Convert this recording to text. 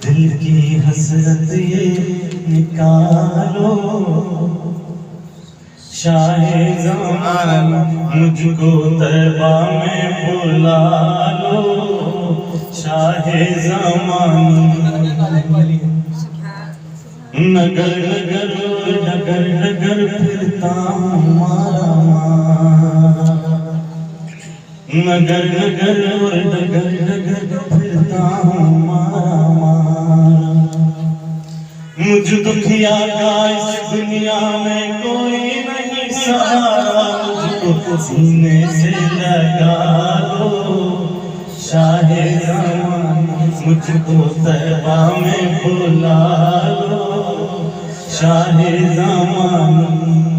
दिल की हसरत ये निकालो, शाहे ज़मान मुझको तैबा में बुला लो, शाहे ज़मान। नगर नगर डगर डगर फिरता हूँ मारा मारा, नगर नगर और डगर डगर फिरता हूँ मारा मारा। मुझ दुखिया का इस दुनिया में कोई नहीं सहारा, मुझको सीने से लगा लो, शाहे ज़मान मुझको तैबा में बुला लो, शाहे ज़मान।